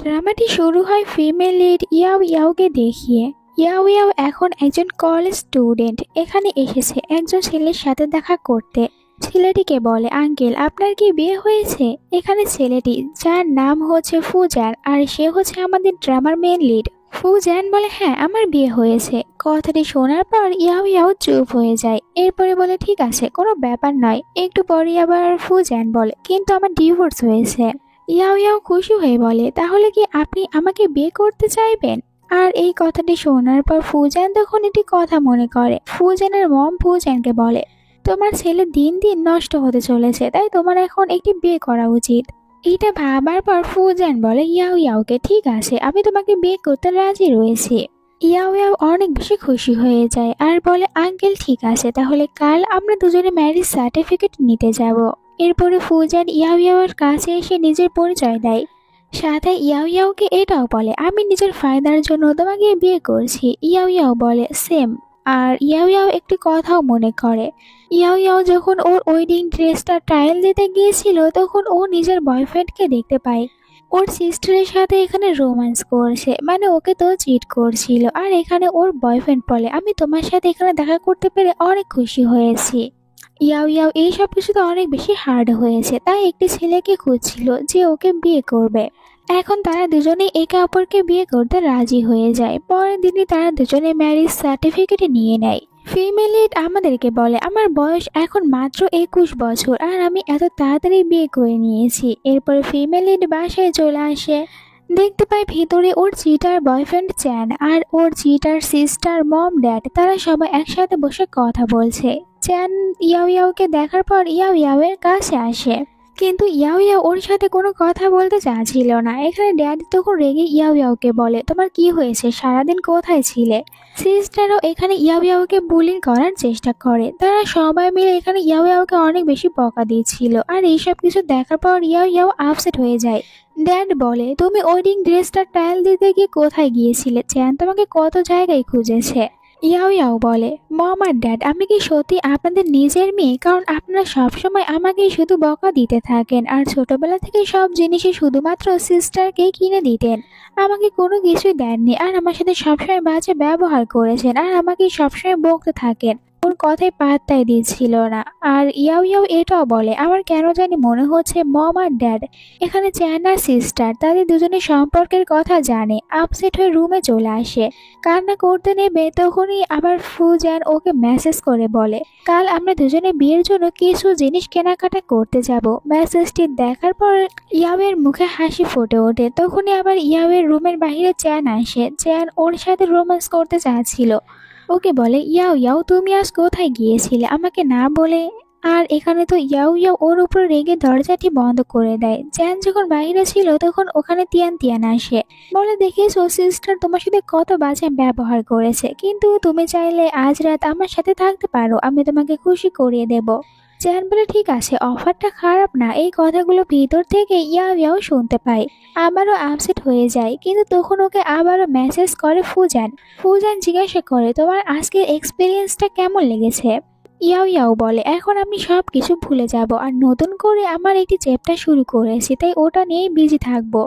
ড্রামাটি শুরু হয় female lead ইয়াও ইয়াওকে দেখিয়ে। ইয়াও ইয়াও এখন একজন কলেজ স্টুডেন্ট, এখানে এসেছে একজন ছেলের সাথে দেখা করতে। ছেলেটিকে বলে, আঙ্কেল আপনার কি বিয়ে হয়েছে? এখানে ছেলেটি, যার নাম হচ্ছে ফুজান, আর সে হচ্ছে আমাদের ড্রামার মেন লিড। ফুজান বলে, হ্যাঁ আমার বিয়ে হয়েছে। কথাটি শোনার পর ইয়াও ইয়াও চুপ হয়ে যায়। এরপরে বলে, ঠিক আছে কোনো ব্যাপার নয়। একটু পরে আবার ফুজান বলে, কিন্তু আমার ডিভোর্স হয়েছে। ইয়াও ইয়াও খুশি হয়ে বলে, তাহলে কি আপনি আমাকে বিয়ে করতে চাইবেন? আর এই কথাটি শোনার পর ফুজান তখন একটি কথা মনে করে। ফুজানের মম ফুজানকে বলে, তোমার ছেলে দিন দিন নষ্ট হতে চলেছে, তাই তোমার এখন একটি বিয়ে করা উচিত। এটা ভাবার পর ফুজান বলে ইয়াও ইয়াওকে, ঠিক আছে আমি তোমাকে বিয়ে করতে রাজি রয়েছি। ইয়াও ইয়াও অনেক বেশি খুশি হয়ে যায় আর বলে, আঙ্কেল ঠিক আছে, তাহলে কাল আমরা দুজনে ম্যারেজ সার্টিফিকেট নিতে যাব। এরপরে ফুজান ইয়াও ইয়াওর কাছে এসে নিজের পরিচয় দেয়, সাথে ইয়াও ইয়াওকে এটাও বলে, আমি নিজের ফায়দার জন্য তোমাকে বিয়ে করছি। ইয়াও ইয়াও বলে সেম। আর ইয়াও ইয়াও একটি কথাও মনে করে, ইয়াও ইয়াও যখন ওর ওয়েডিং ড্রেসটা ট্রায়াল দিতে গিয়েছিল তখন ও নিজের বয়ফ্রেন্ডকে দেখতে পায় ওর সিস্টারের সাথে এখানে রোম্যান্স করছে, মানে ওকে তো চিট করছিল। আর এখানে ওর বয়ফ্রেন্ড বলে, আমি তোমার সাথে এখানে দেখা করতে পেরে অনেক খুশি হয়েছি। ইয়াও ইয়াও এই সব কিছুতে অনেক বেশি হার্ড হয়েছে, তাই একটি ছেলেকে খুঁজছিল যে ওকে বিয়ে করবে। এখন তারা দুজনেই একে অপরকে বিয়ে করতে রাজি হয়ে যায়। পরের দিনই তারা দুজনে ম্যারেজ সার্টিফিকেট নিয়ে নেয়। ফিমেল লিড আমাদেরকে বলে, আমার বয়স এখন মাত্র 21 বছর আর আমি এত তাড়াতাড়ি বিয়ে করে নিয়েছি। এরপরে ফিমেল লিড বাসায় চলে আসে, দেখতে পায় ভিতরে ওর চিটার বয়ফ্রেন্ড চ্যান আর ওর চিটার সিস্টার, মম, ড্যাড, তারা সবাই একসাথে বসে কথা বলছে। চ্যান ইয়াও ইয়াওকে দেখার পর ইয়াও ইয়াওয়ের কাছে আসে, কিন্তু ইয়াও ইয়াও ওর সাথে কোনো কথা বলতে চাচ্ছিল না। এখানে ড্যাড তখন রেগে ইয়াও ইয়াওকে বলে, তোমার কি হয়েছে, সারাদিন কোথায় ছিলে? সিস্টারও এখানে ইয়াও ইয়াওকে বুলিং করার চেষ্টা করে। তারা সবাই মিলে এখানে ইয়াও ইয়াওকে অনেক বেশি বকা দিচ্ছিল। আর এইসব কিছু দেখার পর ইয়াও ইয়াও আপসেট হয়ে যায়। ড্যাড বলে, তুমি ওয়েডিং ড্রেসটা ট্রায়াল দিতে গিয়ে কোথায় গিয়েছিলে? চ্যান তোমাকে কত জায়গায় খুঁজেছে। ইয়াও ইয়াও বলে, মম আর ড্যাড আমি কি সত্যি আপনাদের নিজের মেয়ে? কারণ আপনারা সবসময় আমাকে শুধু বকা দিতে থাকেন আর ছোটবেলা থেকে সব জিনিসই শুধুমাত্র সিস্টারকেই কিনে দিতেন, আমাকে কোনো কিছুই দেননি। আর আমার সাথে সবসময় বাজে ব্যবহার করেছেন আর আমাকে সবসময় বকতে থাকেন। ওর কথায় পাত্তাই দিচ্ছিল না। আর ইয়াও ইয়াও এটাও বলে, আমার কেন জানি মনে হচ্ছে মম আর ড্যাড এখানে চ্যান আর সিস্টার তাদের দুজনের সম্পর্কের কথা জানে। আপসেট হয়ে রুমে চলে আসে, কান্না করতে নেবে তখনই আবার ফুজান ওকে মেসেজ করে বলে, কাল আমরা দুজনে বিয়ের জন্য কিছু জিনিস কেনাকাটা করতে যাব। মেসেজটি দেখার পর ইয়াওয়ের মুখে হাসি ফুটে ওঠে। তখনই আবার ইয়াওয়ের রুমের বাইরে চ্যান আসে। চ্যান ওর সাথে রোম্যান্স করতে চাচ্ছিল। ওকে বলে, ইয়াও ইয়াও তুমি আজ কোথায় গিয়েছিলে আমাকে না বলে? আর এখানে তো ইয়াও ইয়াও ওর উপর রেগে দরজাটি বন্ধ করে দেয়। চ্যান যখন বাইরে ছিল তখন ওখানে তিয়ান তিয়ান আসে, বলে, দেখেছো সিস্টার তোমার সাথে কত বাজে ব্যবহার করেছে, কিন্তু তুমি চাইলে আজ রাত আমার সাথে থাকতে পারো, আমি তোমাকে খুশি করিয়ে দেব। চ্যান বলে, ঠিক আছে অফারটা খারাপ না। এই কথাগুলো ভিতর থেকে ইয়াও ইয়াও শুনতে পায়, আবারও আপসেট হয়ে যায়। কিন্তু তখন ওকে আবারও মেসেজ করে ফুজান। ফুজান জিজ্ঞাসা করে, তোমার আজকের এক্সপিরিয়েন্সটা কেমন লেগেছে? ইয়াও ইয়াও বলে, এখন আমি সব কিছু ভুলে যাব আর নতুন করে আমার একটি চ্যাপ্টার শুরু করেছি, তাই ওটা নিয়েই বিজি থাকবো।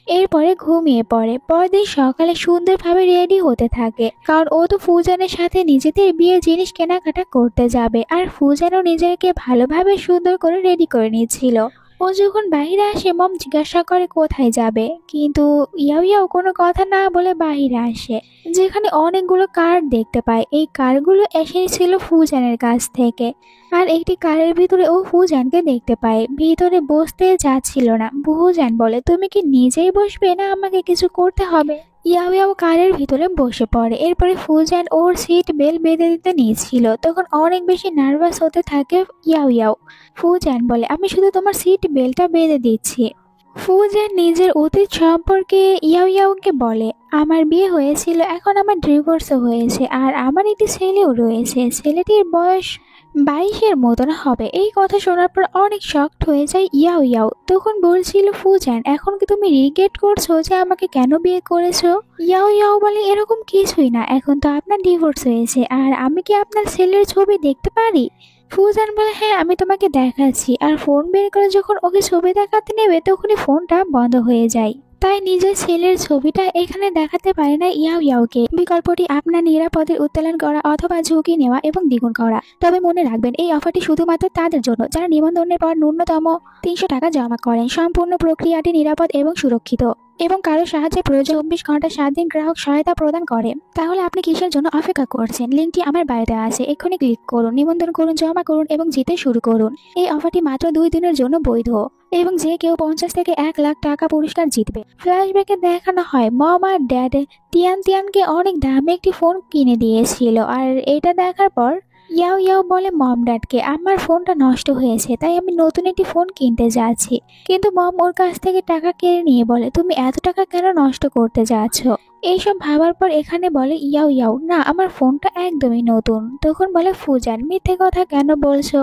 এরপরে ঘুমিয়ে পড়ে। পরদিন সকালে সুন্দরভাবে রেডি হতে থাকে, কারণ ও তো ফুজানের সাথে নিজেদের বিয়ের জিনিস কেনাকাটা করতে যাবে। আর ফুজানও নিজেকে ভালোভাবে সুন্দর করে রেডি করে নিচ্ছিল। ও যখন বাইরে আসে মম জিজ্ঞাসা করে কোথায় যাবে, কিন্তু ইয়াও ইয়াও কোনো কথা না বলে বাইরে আসে, যেখানে অনেকগুলো কার দেখতে পায়। এই কারগুলো এসেছিল ফুজানের কাছ থেকে। আর একটি কারের ভিতরে ও ফুজানকে দেখতে পায়, ভিতরে বসতে যাচ্ছিল না। ফুজান বলে, তুমি কি নিজেই বসবে না আমাকে কিছু করতে হবে? ইয়াও ইয়াও কারের ভিতরে বসে পড়ে। এরপরে ফুজান ওর সিট বেল্ট বেঁধে দিতে নিয়েছিল, তখন অনেক বেশি নার্ভাস হতে থাকে ইয়াও ইয়াও। ফুজান বলে, আমি শুধু তোমার সিট বেল্টটা বেঁধে দিচ্ছি। ফুজান নিজের অতীত সম্পর্কে ইয়াও ইয়াওকে বলে, আমার বিয়ে হয়েছিল, এখন আমার ডিভোর্সও হয়েছে আর আমার একটি ছেলেও রয়েছে। ছেলেটির বয়স 22-এর মতন হবে। এই কথা শোনার পর অনেক শকড হয়ে যায় ইয়াও ইয়াও। তখন বলছিল ফুজান, এখন কি তুমি রিগ্রেট করছো যে আমাকে কেন বিয়ে করেছো? ইয়াও ইয়াও বলে, এরকম কিছুই না, এখন তো আপনার ডিভোর্স হয়েছে আর আমি কি আপনার ছেলের ছবি দেখতে পারি? ফুজান বলে, হ্যাঁ আমি তোমাকে দেখাচ্ছি। আর ফোন বের করে যখন ওকে ছবি দেখাতে নেবে তখনই ফোনটা বন্ধ হয়ে যায়। তাই নিজের ছেলের ছবিটা এখানে দেখাতে পারে না ইয়াও ইয়াওকে। বিকল্পটি আপনার নিরাপদের উত্তোলন করা অথবা ঝুঁকি নেওয়া এবং দ্বিগুণ করা। তবে মনে রাখবেন, এই অফারটি শুধুমাত্র তাদের জন্য যারা নিবন্ধনের পর ন্যূনতম 300 টাকা জমা করেন। সম্পূর্ণ প্রক্রিয়াটি নিরাপদ এবং সুরক্ষিত এবং কারো সাহায্যে প্রয়োজন 24 ঘন্টা 7 দিন গ্রাহক সহায়তা প্রদান করে। তাহলে আপনি কিসের জন্য অপেক্ষা করছেন? লিঙ্কটি আমার বায়োতে আছে, এক্ষুনি ক্লিক করুন, নিবন্ধন করুন, জমা করুন এবং জিতে শুরু করুন। এই অফারটি মাত্র 2 দিনের জন্য বৈধ এবং যে কেউ 50 থেকে 1 লাখ টাকা পুরস্কার জিতবে। ফ্ল্যাশব্যাকে দেখানো হয় মম আর ড্যাড তিয়ানকে অনেক দামি একটি ফোন কিনে দিয়েছিল, আর এটা দেখার পর ইয়াও ইয়াও বলে মম ড্যাডকে, আমার ফোনটা নষ্ট হয়েছে তাই আমি নতুন একটি ফোন কিনতে যাচ্ছি। কিন্তু মম ওর কাছ থেকে টাকা কেড়ে নিয়ে বলে, তুমি এত টাকা কেন নষ্ট করতে যাচ্ছ? এইসব ভাবার পর এখানে বলে ইয়াও ইয়াও, না আমার ফোনটা একদমই নতুন। তখন বলে ফুজান, মিথ্যে কথা কেন বলছো?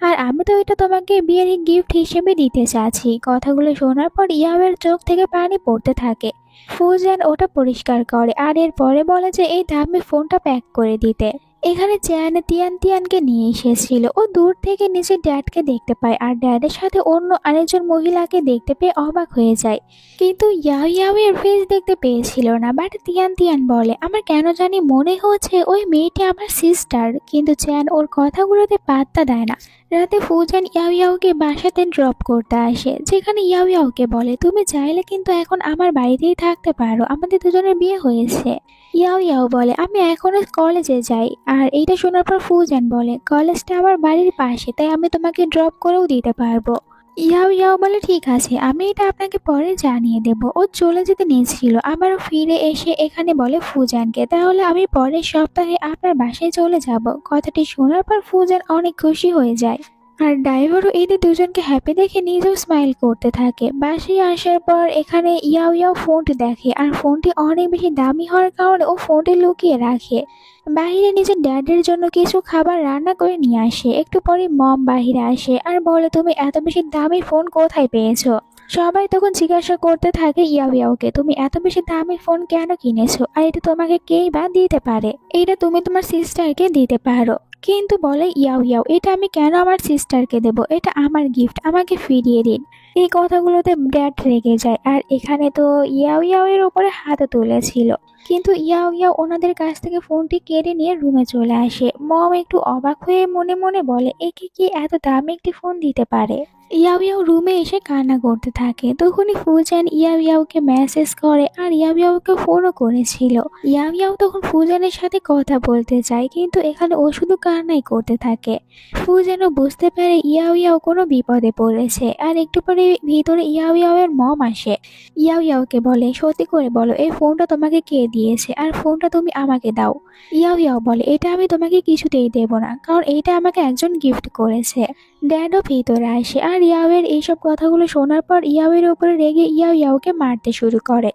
আর আমি তো এটা তোমাকে বিয়ের গিফট হিসেবে দিতে চাচ্ছি। কথাগুলো শোনার পর ইয়াওয়ের চোখ থেকে পানি পড়তে থাকে। ফুজান ওটা পরিষ্কার করে আর এরপরে বলে যে এই দামি ফোনটা প্যাক করে দিতে। এখানে চ্যান তিয়ানকে নিয়ে এসেছিল। ও দূর থেকে নিজের ড্যাডকে দেখতে পায় আর ড্যাডের সাথে অন্য আরেকজন মহিলাকে দেখতে পেয়ে অবাক হয়ে যায়, কিন্তু ইয়াও ইয়াও এর ফেস দেখতে পেয়েছিল না। বাট তিয়ান বলে, আমার কেন জানি মনে হচ্ছে ওই মেয়েটি আমার সিস্টার। কিন্তু চ্যান ওর কথাগুলোতে পাত্তা দেয় না। রাতে ফুজান ইয়াও ইয়াওকে বাসাতে ড্রপ করতে আসে, যেখানে ইয়াও ইয়াওকে বলে, তুমি চাইলে কিন্তু এখন আমার বাড়িতেই থাকতে পারো, আমাদের দুজনের বিয়ে হয়েছে। ইয়াও ইয়াও বলে, আমি এখনো কলেজে যাই। আর এইটা শোনার পর ফুজান বলে, কলেজটা আমার বাড়ির পাশে, তাই আমি তোমাকে ড্রপ করেও দিতে পারবো। ইয়াও ইয়াও বলে, ঠিক আছে, আমি এটা আপনাকে পরে জানিয়ে দেব। ও চলে যেতে নিয়েছিল, আবারও ফিরে এসে এখানে বলে ফুজানকে, তাহলে আমি পরের সপ্তাহে আপনার বাসায় চলে যাব। কথাটি শোনার পর ফুজান অনেক খুশি হয়ে যায় আর ড্রাইভারও এদের দুজনকে হ্যাপি দেখে নিজেও স্মাইল করতে থাকে। বাসায় আসার পর এখানে ইয়াও ইয়াও ফোনটি দেখে আর ফোনটি অনেক বেশি দামি হওয়ার কারণে ও ফোনটি লুকিয়ে রাখে। বাহিরে নিজের ড্যাডের জন্য কিছু খাবার রান্না করে নিয়ে আসে। একটু পরে মম বাহিরে আসে আর বলে, তুমি এত বেশি দামি ফোন কোথায় পেয়েছো? সবাই তখন জিজ্ঞাসা করতে থাকে ইয়াও ইয়াওকে, তুমি এত বেশি দামি ফোন কেন কিনেছো? আর এটা তোমাকে কেই বা দিতে পারে? এটা তুমি তোমার সিস্টারকে দিতে পারো। কিন্তু বলে ইয়াও ইয়াও, এটা আমি কেন আমার সিস্টারকে দেব? এটা আমার গিফট, আমাকে ফিরিয়ে দিন। এই কথাগুলোতে ড্যাড রেগে যায় আর এখানে তো ইয়াও ইয়াও এর উপরে হাত তুলেছিল, কিন্তু ইয়াও ইয়াও ওনাদের কাছ থেকে ফোনটি কেড়ে নিয়ে রুমে চলে আসে। মম একটু অবাক হয়ে মনে মনে বলে, একে কি এত দামি একটি ফোন দিতে পারে? ইয়াও ইয়াও রুমে এসে কান্না করতে থাকে। তখনই ফুজান ইয়াও ইয়াওকে মেসেজ করে আর ইয়াও ইয়াওকে ফোনও করেছিল। ইয়াও ইয়াও তখন ফুজানের সাথে কথা বলতে চায়, কিন্তু এখানে ও শুধু কান্নাই করতে থাকে। ফুজানও বুঝতে পারে ইয়াও ইয়াও কোনো বিপদে পড়েছে আর একটু পরে ভিতরে ইয়াও ইয়াও এর মম আসে। ইয়াও ইয়াওকে বলে, সত্যি করে বলো এই ফোনটা তোমাকে কে দিয়েছে আর ফোনটা তুমি আমাকে দাও। ইয়াও ইয়াও বলে, এটা আমি তোমাকে কিছুতেই দেব না, কারণ এইটা আমাকে একজন গিফট করেছে। ড্যাডও ভিতরে আসে আর ইয়াওয়ের এইসব কথাগুলো শোনার পর ইয়াওয়ের উপরে রেগে ইয়াও ইয়াওকে মারতে শুরু করে।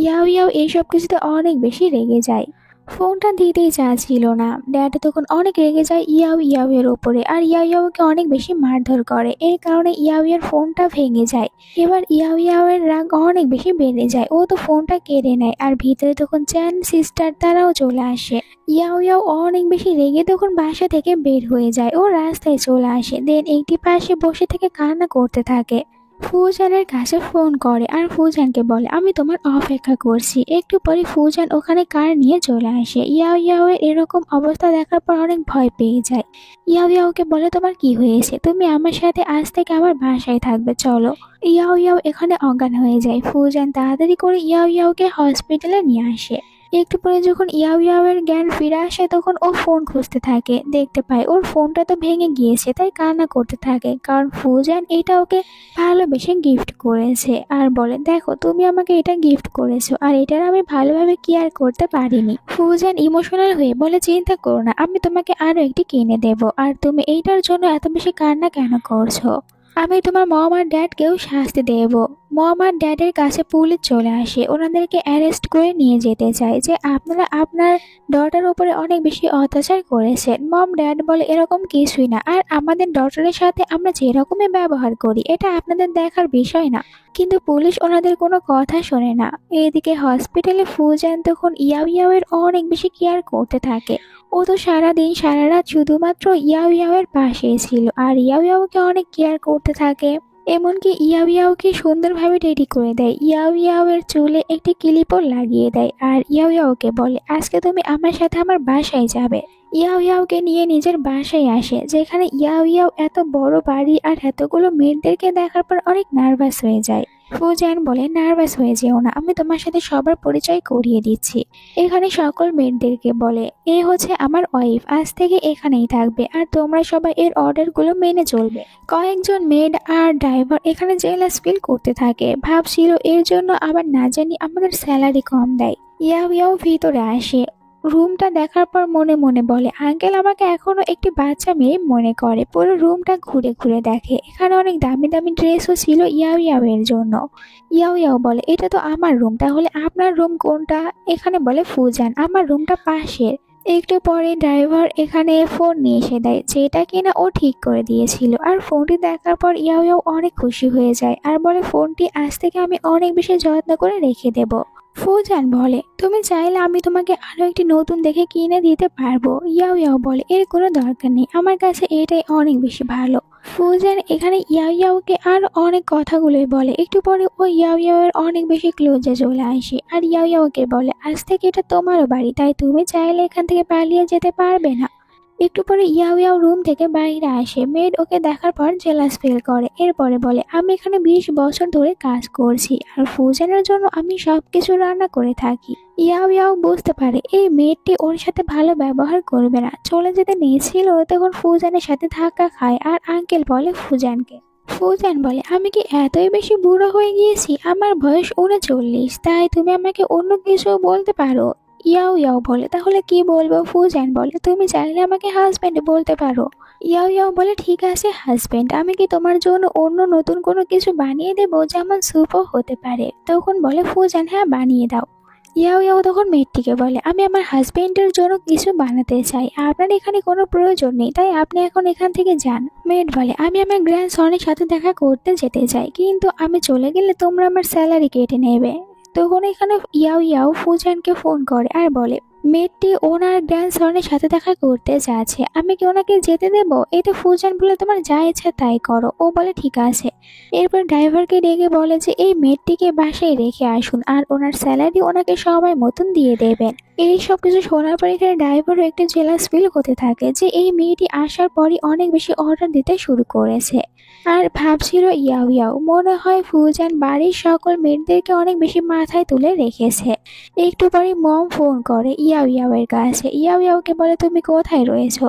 ইয়াও ইয়াও এইসব কিছুতে অনেক বেশি রেগে যায়, ফোনটা দিতেই চাচ্ছিল না। ড্যাড তখন অনেক রেগে যায় ইয়াও ইয়াওয়ের উপরে আর ইয়াও ইয়াওকে অনেক বেশি মারধর করে। এর কারণে ইয়াওয়ের ফোনটা ভেঙে যায়। এবার ইয়াও ইয়াওয়ের রাগ অনেক বেশি বেড়ে যায়, ও তো ফোনটা কেড়ে নেয়। আর ভিতরে তখন চ্যান সিস্টার তারাও চলে আসে। ইয়াও ইয়াও অনেক বেশি রেগে তখন বাসা থেকে বের হয়ে যায়, ও রাস্তায় চলে আসে। দেন একটি পাশে বসে থেকে কান্না করতে থাকে। ফুজানের কাছে ফোন করে আর ফুজানকে বলে, আমি তোমার অপেক্ষা করছি। একটু পরে ফুজান ওখানে কার নিয়ে চলে আসে। ইয়াও ইয়াও এর এরকম অবস্থা দেখার পর অনেক ভয় পেয়ে যায়। ইয়াও ইয়াওকে বলে, তোমার কি হয়েছে? তুমি আমার সাথে আজ থেকে আমার বাসায় থাকবে, চলো। ইয়াও ইয়াও এখানে অজ্ঞান হয়ে যায়। ফুজান তাড়াতাড়ি করে ইয়াও ইয়াওকে হসপিটালে নিয়ে আসে। একটু পরে যখন ইয়াও ইয়াওয়ের জ্ঞান ফিরে আসে তখন ও ফোন খুঁজতে থাকে, দেখতে পায় ওর ফোনটা তো ভেঙে গিয়েছে, তাই কান্না করতে থাকে, কারণ ফুজান এটা ওকে ভালোবেসে গিফট করেছে। আর বলে, দেখো তুমি আমাকে এটা গিফট করেছো আর এটার আমি ভালোভাবে কেয়ার করতে পারিনি। ফুজান ইমোশনাল হয়ে বলে, চিন্তা করো না, আমি তোমাকে আরো একটি কিনে দেব। আর তুমি এইটার জন্য এত বেশি কান্না কেন করছো? আমি তোমার মম আর ড্যাডকেও শাস্তি দেব। মম আর ড্যাডের কাছে পুলিশ চলে আসে, ওনাদেরকে অ্যারেস্ট করে নিয়ে যেতে চায় যে আপনারা আপনার ডটার উপরে অনেক বেশি অত্যাচার করেছেন। মম ড্যাড বলে, এরকম কিছুই না, আর আমাদের ডটারের সাথে আমরা যেরকমই ব্যবহার করি এটা আপনাদের দেখার বিষয় না। কিন্তু পুলিশ ওনাদের কোনো কথা শোনে না। এইদিকে হসপিটালে ফুজান তখন ইয়াও ইয়াওয়ের অনেক বেশি কেয়ার করতে থাকে। ও তো সারাদিন সারা রাত শুধুমাত্র ইয়াও ইয়াওয়ের পাশেই ছিল আর ইয়াও ইয়াওকে অনেক কেয়ার করতে থাকে। এমনকি ইয়াও ইয়াওকে সুন্দরভাবে রেডি করে দেয়। ইয়াও ইয়াও এর চুলে একটি ক্লিপও লাগিয়ে দেয় আর ইয়াও ইয়াওকে বলে আজকে তুমি আমার সাথে আমার বাসায় যাবে। ইয়াও ইয়াওকে নিয়ে নিজের বাসায় আসে, যেখানে ইয়াও ইয়াও এত বড় বাড়ি আর এতগুলো মেয়েদেরকে দেখার পর অনেক নার্ভাস হয়ে যায়। ফুজান বলে নার্ভাস হয়ে যেও না, আমি তোমার সাথে সবার পরিচয় করিয়ে দিচ্ছি। এখানে সকল মেয়েদেরকে বলে এ হচ্ছে আমার ওয়াইফ, আজ থেকে এখানেই থাকবে আর তোমরা সবাই এর অর্ডারগুলো মেনে চলবে। কয়েকজন মেড আর ড্রাইভার এখানে জেলাস ফিল করতে থাকে, ভাবছিল এর জন্য আবার না জানি আমাদের স্যালারি কম দেয়। ইয়াও ইয়াও ভিতরে আসে, রুমটা দেখার পর মনে মনে বলে আঙ্কেল আমাকে এখনো একটি বাচ্চা মেয়ে মনে করে। পুরো রুমটা ঘুরে ঘুরে দেখে, এখানে অনেক দামি দামি ড্রেসও ছিল ইয়াও ইয়াও এর জন্য। ইয়াও ইয়াও বলে এটা তো আমার রুম, তাহলে আপনার রুম কোনটা? এখানে বলে ফুজান আমার রুমটা পাশের। একটু পরে ড্রাইভার এখানে ফোন নিয়ে এসে দেয়, যেটা কিনা ও ঠিক করে দিয়েছিল। আর ফোনটি দেখার পর ইয়াও ইয়াও অনেক খুশি হয়ে যায় আর বলে ফোনটি আজ থেকে আমি অনেক বেশি যত্ন করে রেখে দেব। ফুজান বলে তুমি চাইলে আমি তোমাকে আরো একটি নতুন দেখে কিনে দিতে পারবো। ইয়াও ইয়াও বলে এর কোনো দরকার নেই, আমার কাছে এটাই অনেক বেশি ভালো। ফুজান এখানে ইয়াও ইয়াওকে আর অনেক কথাগুলোই বলে। একটু পরে ও ইয়াও ইয়াও এর অনেক বেশি ক্লোজে চলে আসে আর ইয়াও ইয়াওকে বলে আজ থেকে এটা তোমারও বাড়ি, তাই তুমি চাইলে এখান থেকে পালিয়ে যেতে পারবে না। একটু পরে ইয়াও ইয়াও রুম থেকে বাইরে আসে, মেড ওকে দেখার পর জেলাস ফিল করে। এরপরে বলে আমি এখানে 20 বছর ধরে কাজ করছি আর ফুজানের জন্য আমি সবকিছু রান্না করে থাকি। ইয়াও ইয়াও বুঝতে পারে এই মেয়েটি ওর সাথে ভালো ব্যবহার করবে না, চলে যেতে নিয়েছিল। তখন ফুজানের সাথে ধাক্কা খায় আর আঙ্কেল বলে ফুজানকে। ফুজান বলে আমি কি এতই বেশি বুড়ো হয়ে গিয়েছি? আমার বয়স 39, তাই তুমি আমাকে অন্য কিছু বলতে পারো। ইয়াও ইয়াও বলে তাহলে কি বলবো? ফুজান বলে তুমি চাইলে আমাকে হাজব্যান্ড বলতে পারো। ইয়াও ইয়াও বলে ঠিক আছে হাজব্যান্ড, আমি কি তোমার জন্য অন্য নতুন কোনো কিছু বানিয়ে দেবো, যেমন স্যুপও হতে পারে। তখন বলে ফুজান হ্যাঁ বানিয়ে দাও। ইয়াও ইয়াও তখন মেয়েটিকে বলে আমি আমার হাজবেন্ডের জন্য কিছু বানাতে চাই, আপনার এখানে কোনো প্রয়োজন নেই, তাই আপনি এখন এখান থেকে যান। মেয়েট বলে আমি আমার গ্র্যান্ডসনের সাথে দেখা করতে যেতে চাই, কিন্তু আমি চলে গেলে তোমরা আমার স্যালারি কেটে নেবে। তখন এখানে ইয়াও ইয়াও ফুজানকে ফোন করে আর বলে মেয়েটি ওনার গ্র্যান্ডসনের সাথে দেখা করতে যাচ্ছে, আমি কি ওনাকে যেতে দেব? এতে ফুজান বলে তোমার যা ইচ্ছা তাই করো। ও বলে ঠিক আছে। এরপর ড্রাইভারকে ডেকে বলে যে এই মেয়েটিকে বাসায় রেখে আসুন আর ওনার স্যালারি ওনাকে সময় মতন দিয়ে দেবেন। এই সব কিছু শোনার পর এখানে ড্রাইভারও একটু জেলাস ফিল হতে থাকে যে এই মেয়েটি আসার পরই অনেক বেশি অর্ডার দিতে শুরু করেছে। আর ভাবছিল ইয়াও ইয়াও মনে হয় ফুজান বাড়ির সকল মেয়েদেরকে অনেক বেশি মাথায় তুলে রেখেছে। একটু পরে মম ফোন করে ইয়াও ইয়াও এর কাছে। ইয়াও ইয়াওকে বলে তুমি কোথায় রয়েছো?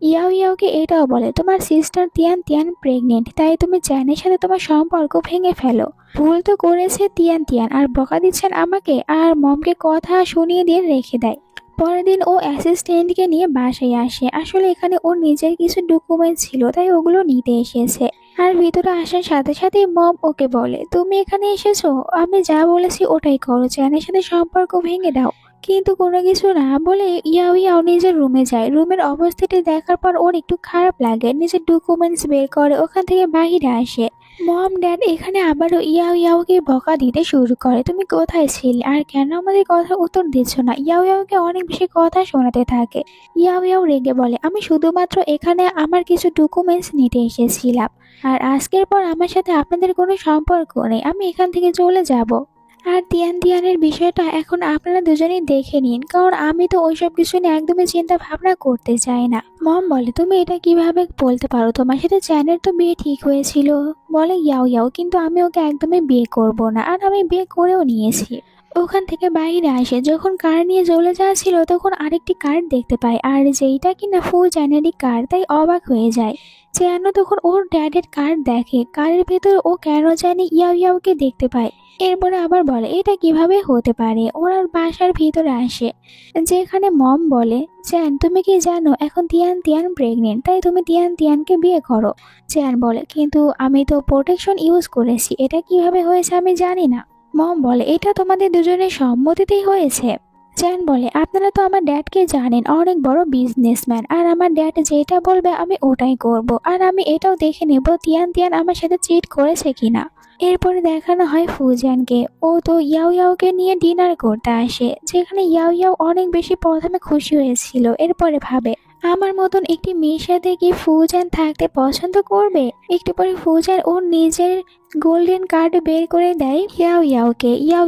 ইয়াও ইয়াওকে এটাও বলে তোমার সিস্টার তিয়ান তিয়ান প্রেগনেন্ট, তাই তুমি চ্যানের সাথে তোমার সম্পর্ক ভেঙে ফেলো। ভুল তো করেছে তিয়ান তিয়ান আর বকা দিচ্ছেন আমাকে, আর মমকে কথা শুনিয়ে দিয়ে রেখে দেয়। পরের দিন ও অ্যাসিস্ট্যান্টকে নিয়ে বাসায় আসে, আসলে এখানে ওর নিজের কিছু ডকুমেন্ট ছিল তাই ওগুলো নিতে এসেছে। আর ভিতরে আসার সাথে সাথেই মম ওকে বলে তুমি এখানে এসেছো, আমি যা বলেছি ওটাই করো, চ্যানের সাথে সম্পর্ক ভেঙে দাও। কিন্তু কোনো কিছু না বলে ইয়াও ইয়াও নিজের রুমে যায়। রুমের অবস্থাটি দেখার পর ওর একটু খারাপ লাগে, নিজের ডকুমেন্টস বের করে ওখান থেকে বাইরে আসে। মম ড্যাড এখানে আবারও ইয়াও ইয়াওকে বকা দিতে শুরু করে, তুমি কোথায় ছিলে আর কেন আমাদের কথা উত্তর দিচ্ছ না? ইয়াও ইয়াওকে অনেক বেশি কথা শোনাতে থাকে। ইয়াও ইয়াও রেগে বলে আমি শুধুমাত্র এখানে আমার কিছু ডকুমেন্টস নিতে এসেছিলাম, আর আজকের পর আমার সাথে আপনাদের কোনো সম্পর্ক নেই, আমি এখান থেকে চলে যাব। আর তিয়ান তিয়ানের বিষয়টা এখন আপনারা দুজনেই দেখে নিন, কারণ আমি তো ওইসব কিছু নিয়ে একদমই চিন্তা ভাবনা করতে চাই না। মম বলে তুমি এটা কিভাবে বলতে পারো, তোমার সাথে চ্যানের তো বিয়ে ঠিক হয়েছিল। বলে ইয়াও ইয়াও কিন্তু আমি ওকে একদমই বিয়ে করব না, আর আমি বিয়ে করেও নিয়েছি। ওখান থেকে বাইরে আসে, যখন কার নিয়ে চলে যাচ্ছিল তখন আরেকটি কার্ড দেখতে পায়, আর যেইটা কিনা ফুজানেরই কার্ড, তাই অবাক হয়ে যায়। যেন তখন ওর ড্যাডের কার্ড দেখে, কারের ভেতর ও কেন জানি ইয়াও ইয়াওকে দেখতে পায়। এরপরে আবার বলে এটা কিভাবে হতে পারে, ওরা বাসার ভিতরে আসে, যেখানে মম বলে চ্যান তুমি কি জানো এখন তিয়ান তিয়ান প্রেগনেন্ট, তাই তুমি তিয়ান তিয়ানকে বিয়ে করো। চ্যান বলে কিন্তু আমি তো প্রোটেকশন ইউজ করেছি, এটা কিভাবে হয়েছে আমি জানি না। মম বলে এটা তোমাদের দুজনের সম্মতিতেই হয়েছে। চ্যান বলে আপনারা তো আমার ড্যাডকে জানেন, অনেক বড় বিজনেসম্যান, আর আমার ড্যাড যেটা বলবে আমি ওটাই করব, আর আমি এটাও দেখে নেব তিয়ান তিয়ান আমার সাথে চিট করেছে কিনা। এরপরে দেখানো হয় ফুজানকে, ও তো ইয়াও ইয়াওকে নিয়ে ডিনার করতে আসে, যেখানে ইয়াও ইয়াও অনেক বেশি প্রথমে খুশি হয়েছিল। এরপরে ভাবে আমার মতন একটি মেয়ের সাথে কি ফুজান থাকতে পছন্দ করবে? একটু পরে ফুজান ওর নিজের গোল্ডেন কার্ড বের করে দেয় ইয়াও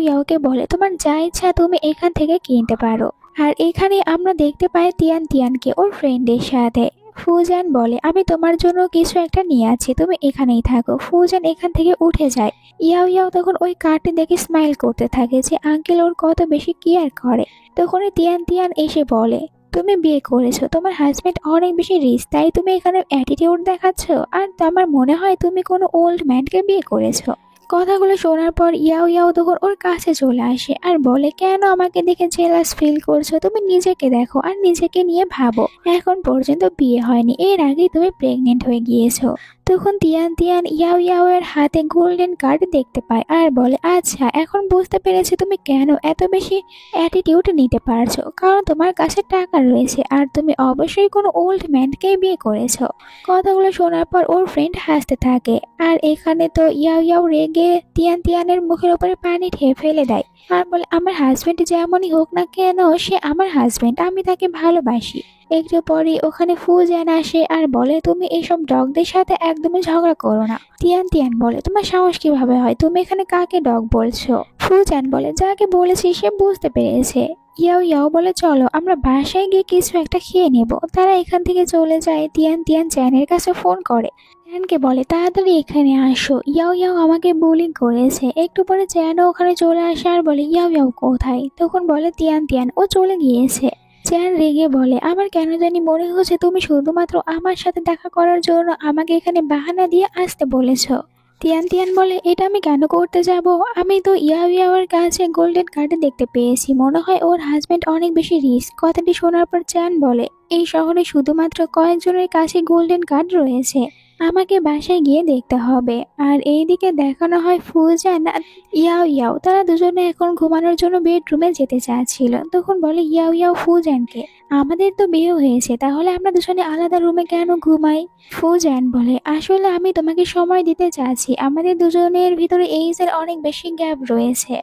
ইয়াওকে বলে তোমার যা ইচ্ছা তুমি এখান থেকে কিনতে পারো। আর এখানে আমরা দেখতে পাই তিয়ানকে ওর ফ্রেন্ডের সাথে। ফুজান বলে আমি তোমার জন্য কিছু একটা নিয়ে আছি, তুমি এখানেই থাকো। ফুজান এখান থেকে উঠে যায়। ইয়াও তখন ওই কার্ডটি দেখে স্মাইল করতে থাকে যে আঙ্কেল ওর কত বেশি কেয়ার করে। তখনই তিয়ান এসে বলে তুমি বিয়ে করেছো, তোমার হাজবেন্ড অনেক বেশি রিচ, তাই তুমি এখানে অ্যাটিটিউড দেখাচ্ছ। আর আমার মনে হয় তুমি কোনো ওল্ড ম্যানকে বিয়ে করেছো। কথাগুলো শোনার পর ইয়াও তখন ওর কাছে চলে আসে আর বলে কেন আমাকে দেখে জেলাস ফিল করছো? তুমি নিজেকে দেখো আর নিজেকে নিয়ে ভাবো, এখন পর্যন্ত বিয়ে হয়নি, এর আগেই তুমি প্রেগনেন্ট হয়ে গিয়েছো। তখন তিয়ান ইয়াও এর হাতে গোল্ডেন কার্ড দেখতে পায় আর বলে আচ্ছা এখন বুঝতে পেরেছি তুমি কেন এত বেশি অ্যাটিটিউড নিতে পারছো, কারণ তোমার কাছে টাকা রয়েছে আর তুমি অবশ্যই কোনো ওল্ড ম্যানকে বিয়ে করেছো। কথাগুলো শোনার পর ওর ফ্রেন্ড হাসতে থাকে। আর এখানে তো ইয়াও রেগে তিয়ানের মুখের উপরে পানি ঢেলে ফেলে দেয় আর বলে আমার হাজবেন্ড যেমনই হোক না কেন সে আমার হাজবেন্ড, আমি তাকে ভালোবাসি। একটু পরে ওখানে ফুজান আসে আর বলে তুমি এইসব ডগদের সাথে একদমই ঝগড়া করো না। তিয়ান বলে তোমার সাহস কিভাবে হয়, তুমি এখানে কাকে ডগ বলছো? ফুজান বলে যাকে বলেছি সে বুঝতে পেরেছে। ইয়াও বলে চলো আমরা বাসায় গিয়ে কিছু একটা খেয়ে নেব। তারা এখান থেকে চলে যায়। তিয়ান চ্যানের কাছে ফোন করে, চ্যানকে বলে তাড়াতাড়ি এখানে আসো, ইয়াও আমাকে বুলিং করেছে। একটু পরে চ্যানও ওখানে চলে আসে আর বলে ইয়াও কোথায়? তখন বলে তিয়ান ও চলে গিয়েছে। চ্যান রেগে বলে আমার কেন জানি মনে হচ্ছে তুমি শুধুমাত্র আমার সাথে দেখা করার জন্য আমাকে এখানে বাহানা দিয়ে আসতে বলেছো। তিয়ান বলে এটা আমি কেন করতে যাব, আমি তো ইয়াওয়ার কাছে গোল্ডেন কার্ডে দেখতে পেয়েছি, মনে হয় ওর হাজবেন্ড অনেক বেশি রিচ। কথাটি শোনার পর চ্যান বলে এই শহরে শুধুমাত্র কয়েকজনের কাছে গোল্ডেন কার্ড রয়েছে, আমাকে বাসায় গিয়ে দেখতে হবে। আর এইদিকে দেখানো হয় ফুজান আর ইয়াও তারা দুজনে এখন ঘুমানোর জন্য বেডরুমে যেতে চাচ্ছিল। তখন বলে ইয়াও ফুজানকে আমাদের তো বিয়ে হয়েছে, তাহলে আমরা দুজনে আলাদা রুমে কেন ঘুমাই? ফুজান বলে আসলে আমি তোমাকে সময় দিতে চাচ্ছি, আমাদের দুজনের ভিতরে এইজের অনেক বেশি গ্যাপ রয়েছে।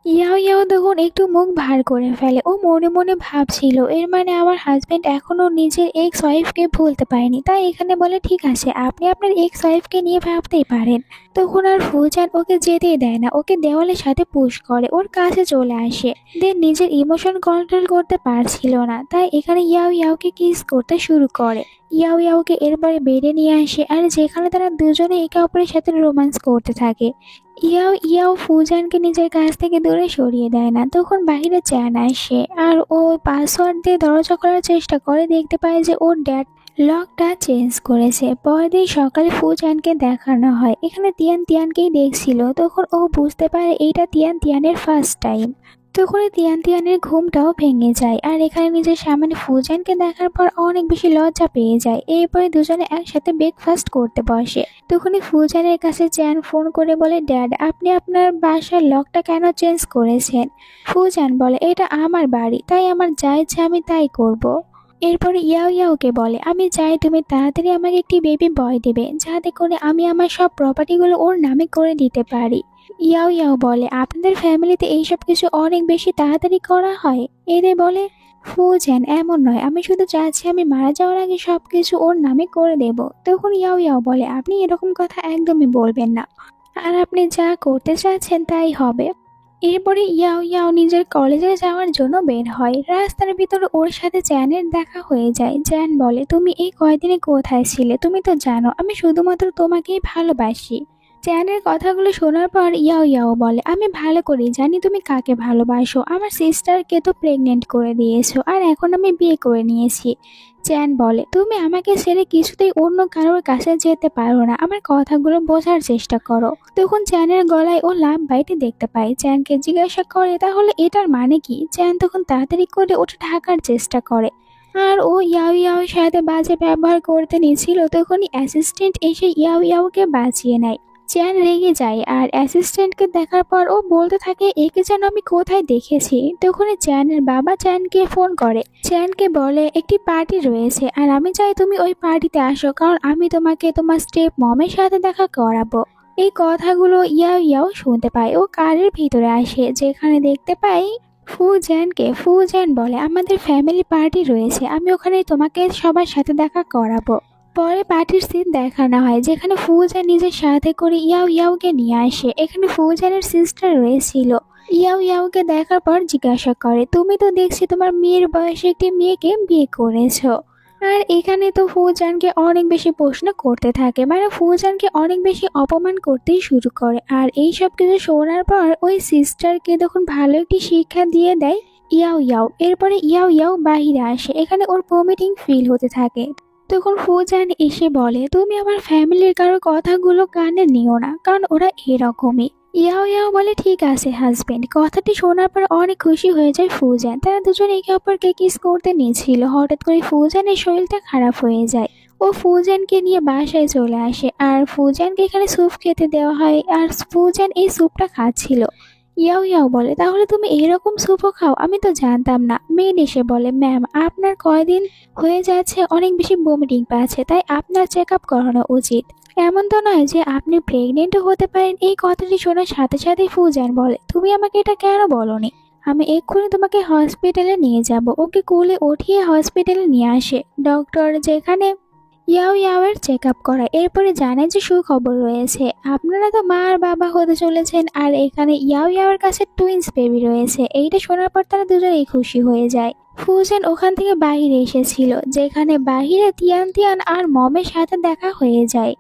ইয়াও তখন একটু মুখ ভার করে ফেলে। ও মনে মনে ভাবছিল এর মানে আমার হাজবেন্ড এখনো নিজের এক্স ওয়াইফকে ভুলতে পারেনি, তাই এখানে বলে ঠিক আছে আপনি আপনার এক্স ওয়াইফকে নিয়ে ভাবতেই পারেন। তখন আর ফুজান ওকে যেতেই দেয় না, ওকে দেওয়ালের সাথে পুশ করে ওর কাছে চলে আসে। দেন নিজের ইমোশন কন্ট্রোল করতে পারছিল না, তাই এখানে ইয়াওকে কিস করতে শুরু করে। ইয়াওকে এরপরে বেডে নিয়ে আসে আর যেখানে তারা দুজনে একে অপরের সাথে রোম্যান্স করতে থাকে। ইয়াও ফুজানকে নিজের কাছ থেকে দূরে সরিয়ে দেয় না। তখন বাইরে চ্যান আসে আর ও পাসওয়ার্ড দিয়ে দরজা খোলার চেষ্টা করে, দেখতে পায় যে ওর ড্যাড লকটা চেঞ্জ করেছে। পরের দিন সকালে ফুজানকে দেখানো হয়, এখানে তিয়ানকেই দেখছিল। তখন ও বুঝতে পারে এইটা তিয়ানের ফার্স্ট টাইম। তখন তিয়ানের ঘুমটাও ভেঙে যায় আর এখানে নিজের সামনে ফুজানকে দেখার পর অনেক বেশি লজ্জা পেয়ে যায়। এরপরে দুজনে একসাথে ব্রেকফাস্ট করতে বসে। তখনই ফুজানের কাছে চ্যান ফোন করে বলে ড্যাড আপনি আপনার বাসার লকটা কেন চেঞ্জ করেছেন? ফুজান বলে এটা আমার বাড়ি, তাই আমার যা ইচ্ছা আমি তাই করব। এরপরে ইয়াওকে বলে আমি চাই তুমি তাড়াতাড়ি আমাকে একটি বেবি বয় দেবে, যাতে করে আমি আমার সব প্রপার্টিগুলো ওর নামে করে দিতে পারি। ইয়াও বলে আপনাদের ফ্যামিলিতে এইসব কিছু অনেক বেশি তাড়াতাড়ি করা হয়? এদের বলে ফুজান এমন নয়, আমি শুধু চাচ্ছি আমি মারা যাওয়ার আগে সবকিছু ওর নামে করে দেব। তখন ইয়াও বলে আপনি এরকম কথা একদমই বলবেন না, আর আপনি যা করতে চাচ্ছেন তাই হবে। এরপরে ইয়াও নিজের কলেজে যাওয়ার জন্য বের হয়। রাস্তার ভিতরে ওর সাথে চ্যানের দেখা হয়ে যায়। চ্যান বলে তুমি এই কয়দিনে কোথায় ছিলে? তুমি তো জানো আমি শুধুমাত্র তোমাকেই ভালোবাসি। চ্যানের কথাগুলো শোনার পর ইয়াও বলে আমি ভালো করেই জানি তুমি কাকে ভালোবাসো, আমার সিস্টারকে তো প্রেগনেন্ট করে দিয়েছো আর এখন আমি বিয়ে করে নিয়েছি। চ্যান বলে তুমি আমাকে ছেড়ে কিছুতেই অন্য কারোর কাছে যেতে পারো না, আমার কথাগুলো বোঝার চেষ্টা করো। তখন চ্যানের গলায় ও লাভ বাইটে দেখতে পায়। চ্যানকে জিজ্ঞাসা করে তাহলে এটার মানে কি? চ্যান তখন তাড়াতাড়ি করে ওটা ঢাকার চেষ্টা করে আর ও ইয়াওর সাথে বাজে ব্যবহার করতে নিয়েছিল। তখনই অ্যাসিস্ট্যান্ট এসে ইয়াওকে বাঁচিয়ে নেয়। চ্যান রেগে যায় আর অ্যাসিস্ট্যান্টকে দেখার পর ও বলতে থাকে একে যেন আমি কোথায় দেখেছি। তখনই চ্যানের বাবা চ্যানকে ফোন করে, চ্যানকে বলে একটি পার্টি রয়েছে আর আমি চাই তুমি ওই পার্টিতে আসো, কারণ আমি তোমাকে তোমার স্টেপ মমের সাথে দেখা করাবো। এই কথাগুলো ইয়াও শুনতে পায়। ও কারের ভিতরে আসে, যেখানে দেখতে পাই ফুজান বলে আমাদের ফ্যামিলি পার্টি রয়েছে, আমি ওখানে তোমাকে সবার সাথে দেখা করাবো। পরে পার্টির সিন দেখানো হয় যেখানে ফুজান নিজের সাথে করে ইয়াও ইয়াওকে নিয়ে আসে। এখানে ফুজানের সিস্টার রয়েছিল। ইয়াও ইয়াওকে দেখার পর জিজ্ঞাসা করে, তুমি তো দেখছি তোমার মেয়ের বয়সে একটি মেয়েকে বিয়ে করেছো। আর এখানে তো ফুজানকে অনেক বেশি প্রশ্ন করতে থাকে, মানে ফুজানকে অনেক বেশি অপমান করতেই শুরু করে। আর এই সব কিছু শোনার পর ওই সিস্টারকে তখন ভালো একটি শিক্ষা দিয়ে দেয় ইয়াও ইয়াও। এরপরে ইয়াও ইয়াও বাহিরে আসে, এখানে ওর ভমিটিং ফিল হতে থাকে। তখন ফুজান এসে বলে, তুমি আমার ফ্যামিলির কারো কথাগুলো কানে নিও না, কারণ ওরা এরকমই। ইয়াও ইয়াও বলে, ঠিক আছে হাজবেন্ড। কথাটি শোনার পর অনেক খুশি হয়ে যায় ফুজান। তারা দুজন একে অপরকে কিস করতে নিয়েছিল, হঠাৎ করে ফুজানের শরীরটা খারাপ হয়ে যায়। ও ফুজানকে নিয়ে বাসায় চলে আসে, আর ফুজানকে এখানে স্যুপ খেতে দেওয়া হয়, আর ফুজান এই স্যুপটা খাচ্ছিল। ইয়াও ইয়াও বলে, তাহলে তুমি এরকম স্যুপও খাও? আমি তো জানতাম না। মেয়ে এসে বলে, ম্যাম আপনার কয়দিন হয়ে যাচ্ছে অনেক বেশি বমিটিং পাচ্ছে, তাই আপনার চেক আপ করানো উচিত। এমন তো নয় যে আপনি প্রেগনেন্টও হতে পারেন। এই কথাটি শোনার সাথে সাথেই ফুজান বলে, তুমি আমাকে এটা কেন বলনি? আমি এক্ষুনি তোমাকে হসপিটালে নিয়ে যাব। ওকে কোলে উঠিয়ে হসপিটালে নিয়ে আসে ডক্টর, যেখানে ইয়াও ইয়াওয়ের চেক আপ করা। এরপরে জানায় যে সুখবর রয়েছে, আপনারা তো মা আর বাবা হতে চলেছেন, আর এখানে ইয়াও ইয়াওয়ের কাছে টুইন্স বেবি রয়েছে। এইটা শোনার পর তারা দুজনেই খুশি হয়ে যায়। ফুজান ওখান থেকে বাইরে এসেছিল, যেখানে বাহিরে তিয়ান তিয়ান আর মমের সাথে দেখা হয়ে যায়।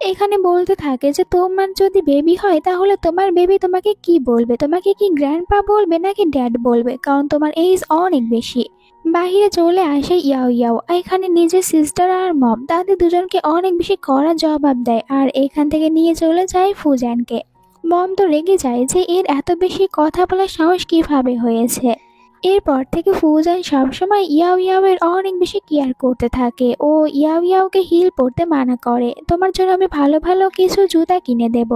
এখানে বলতে থাকে যে তোমার যদি বেবি হয় তাহলে তোমার বেবি তোমাকে কি বলবে? তোমাকে কি গ্র্যান্ডপা বলবে নাকি ড্যাড বলবে? কারণ তোমার এজ অনেক বেশি। বাহিরে চলে আসে ইয়াও ইয়াও। এখানে নিজের সিস্টার আর মম তাদের দুজনকে অনেক বেশি কড়া জবাব দেয়, আর এখান থেকে নিয়ে চলে যায় ফুজানকে। মম তো রেগে যায় যে এর এত বেশি কথা বলার সাহস কিভাবে হয়েছে। এরপর থেকে ফুজান সবসময় ইয়াও ইয়াওয়ের অনেক বেশি কেয়ার করতে থাকে। ও ইয়াও ইয়াওকে হিল পড়তে মানা করে, তোমার জন্য আমি ভালো ভালো কিছু জুতা কিনে দেব।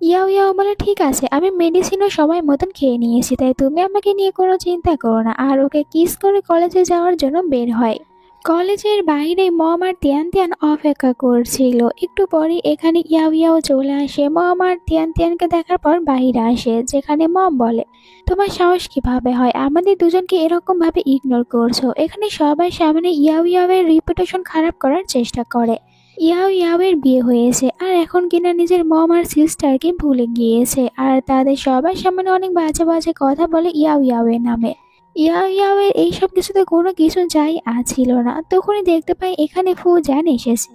ইয়াও ইয়াও বলে, ঠিক আছে, আমি মেডিসিনও সময় মতন খেয়ে নিয়েছি, তাই তুমি আমাকে নিয়ে কোনো চিন্তা করো না। আর ওকে কিস করে কলেজে যাওয়ার জন্য বের হয়। কলেজের বাইরে মম আর তিয়ান তিয়ান অপেক্ষা করছিল। একটু পরে এখানে ইয়াও ইয়াও চলে আসে। মম আর তিয়ান তিয়ানকে দেখার পর বাইরে আসে, যেখানে মম বলে, তোমার সাহস কিভাবে হয়? আমাদের দুজনকে এরকম ভাবে ইগনোর করছো। এখানে সবার সামনে ইয়াও ইয়াওয়ের রিপুটেশন খারাপ করার চেষ্টা করে। ইয়াও ইয়াওয়ের বিয়ে হয়েছে, আর এখন কিনা নিজের মম আর সিস্টারকে ভুলে গিয়েছে, আর তাদের সবার সামনে অনেক বাজে বাজে কথা বলে ইয়াও ইয়াওয়ের নামে। ইয়াও ইয়াওয়ের এইসব কিছুতে কোনো কিছু যাই ছিল না। তখনই দেখতে পাই এখানে ফুজান এসেছে।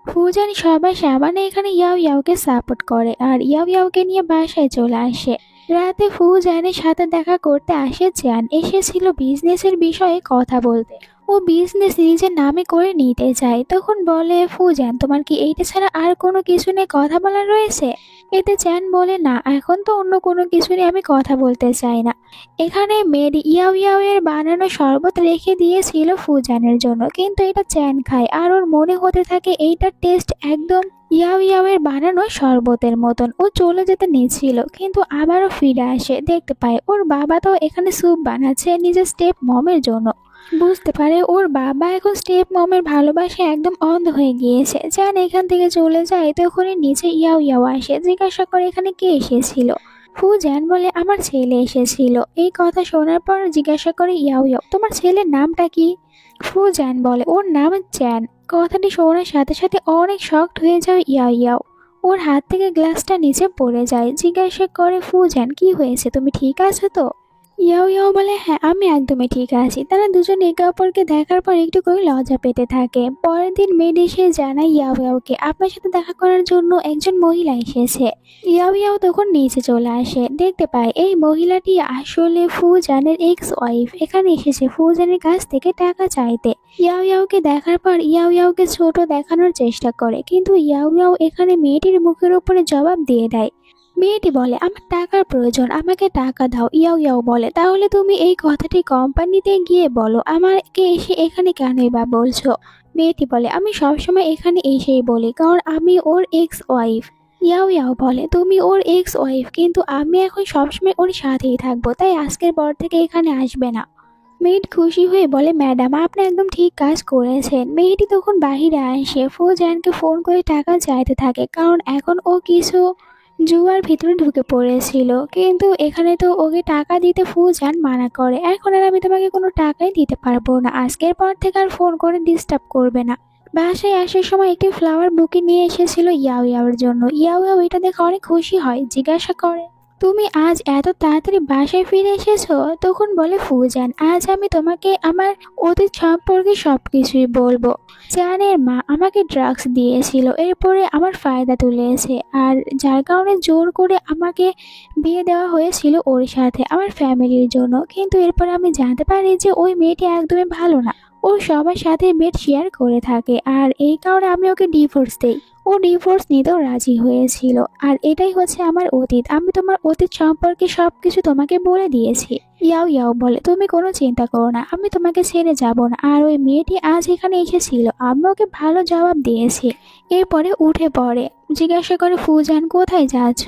ফুজান সবার সামনে এখানে ইয়াও ইয়াওকে সাপোর্ট করে, আর ইয়াও ইয়াওকে নিয়ে বাসায় চলে আসে। রাতে ফুজানের সাথে দেখা করতে আসে জ্যান। এসেছিল বিজনেসের বিষয়ে কথা বলতে। ও বিজনেস নিজের নামে করে নিতে চায়। তখন বলে ফুজান, তোমার কি এইটা ছাড়া আর কোনো কিছু নিয়ে কথা বলার রয়েছে? এতে চ্যান বলে, না, এখন তো অন্য কোনো কিছু নিয়ে আমি কথা বলতে চাই না। এখানে মেড ইয়াও ইয়াও এর বানানো শরবত রেখে দিয়েছিল ফুজানের জন্য, কিন্তু এটা চ্যান খায়, আর ওর মনে হতে থাকে এইটার টেস্ট একদম ইয়াও ইয়াও এর বানানো শরবতের মতন। ও চলে যেতে নিয়েছিল, কিন্তু আবারও ফিরে আসে। দেখতে পায় ওর বাবা তো এখানে স্যুপ বানাচ্ছে নিজের স্টেপ মমের জন্য। বুঝতে পারে ওর বাবা এখন স্টেপ মমের ভালোবাসায় একদম অন্ধ হয়ে গিয়েছে। চ্যান এখান থেকে চলে যায়। তখনই নিচে ইয়াও ইয়াও আসে, জিজ্ঞাসা করে এখানে কে এসেছিল। ফুজান বলে, আমার ছেলে এসেছিল। এই কথা শোনার পর জিজ্ঞাসা করে ইয়াও ইয়াও, তোমার ছেলের নামটা কি? ফুজান বলে, ওর নাম চ্যান। কথাটি শোনার সাথে সাথে অনেক শকড হয়ে যায় ইয়াও ইয়াও। ওর হাত থেকে গ্লাসটা নিচে পড়ে যায়। জিজ্ঞাসা করে ফুজান, কি হয়েছে, তুমি ঠিক আছো তো? ইয়াও ইয়াও বলে, হ্যাঁ আমি একদমই ঠিক আছি। তারা দুজন একে অপরকে দেখার পর একটু করে লজ্জা পেতে থাকে। পরের দিন মেড এসে জানায় ইয়াও ইয়াওকে, আপনার সাথে দেখা করার জন্য একজন মহিলা এসেছে। ইয়াও ইয়াও তখন নিচে চলে আসে। দেখতে পায় এই মহিলাটি আসলে ফুজানের এক্স ওয়াইফ। এখানে এসেছে ফুজানের কাছ থেকে টাকা চাইতে। ইয়াও ইয়াওকে দেখার পর ইয়াও ইয়াওকে ছোট দেখানোর চেষ্টা করে, কিন্তু ইয়াও ইয়াও এখানে মেয়েটির মুখের উপরে জবাব দিয়ে দেয়। মেয়েটি বলে, আমার টাকার প্রয়োজন, আমাকে টাকা দাও। ইয়াও ইয়াও বলে, তাহলে তুমি এই কথাটি কোম্পানিতে গিয়ে বলো, আমাকে এসে এখানে কেনই বা বলছো? মেয়েটি বলে, আমি সবসময় এখানে এসেই বলি, কারণ আমি ওর এক্স ওয়াইফ। ইয়াও ইয়াও বলে, তুমি ওর এক্স ওয়াইফ, কিন্তু আমি এখন সবসময় ওর সাথেই থাকবো, তাই আজকের পর থেকে এখানে আসবে না। মেয়েট খুশি হয়ে বলে, ম্যাডাম আপনি একদম ঠিক কাজ করেছেন। মেয়েটি তখন বাহিরে আসে। ফুজানকে ফোন করে টাকা চাইতে থাকে, কারণ এখন ও কিছু জুয়ার ভিতরে ঢুকে পড়েছিল, কিন্তু এখানে তো ওকে টাকা দিতে ফুজান মানা করে। এখন আর আমি তোমাকে কোনো টাকাই দিতে পারবো না, আজকের পর থেকে আর ফোন করে ডিস্টার্ব করবে না। বাসায় আসার সময় একটি ফ্লাওয়ার বুকে নিয়ে এসেছিল ইয়াও ইয়াওর জন্য। ইয়াও ইয়াও এটা দেখে অনেক খুশি হয়, জিজ্ঞাসা করে, তুমি আজ এত তাড়াতাড়ি বাসায় ফিরে এসেছো? তখন বলে ফুজান, আজ আমি তোমাকে আমার অতীত সম্পর্কে সবকিছুই বলবো। জানের মা আমাকে ড্রাগস দিয়েছিল, এরপরে আমার ফায়দা তুলেছে, আর যার কারণে জোর করে আমাকে বিয়ে দেওয়া হয়েছিল ওর সাথে আমার ফ্যামিলির জন্য। কিন্তু এরপর আমি জানতে পারি যে ওই মেয়েটি একদমই ভালো না, ও সবার সাথে বেড শেয়ার করে থাকে, আর এই কারণে আমি ওকে ডিভোর্স দেই। ও ডিভোর্স নিতেও রাজি হয়েছিল। আর এটাই হচ্ছে আমার অতীত, আমি তোমার অতীত সম্পর্কে সবকিছু তোমাকে বলে দিয়েছি। ইয়াও ইয়াও বলে, তুমি কোনো চিন্তা করো না, আমি তোমাকে ছেড়ে যাব না। আর ওই মেয়েটি আজ এখানে এসেছিল, আমি ওকে ভালো জবাব দিয়েছি। এরপরে উঠে পড়ে, জিজ্ঞাসা করে, ফুজান কোথায় যাচ্ছ?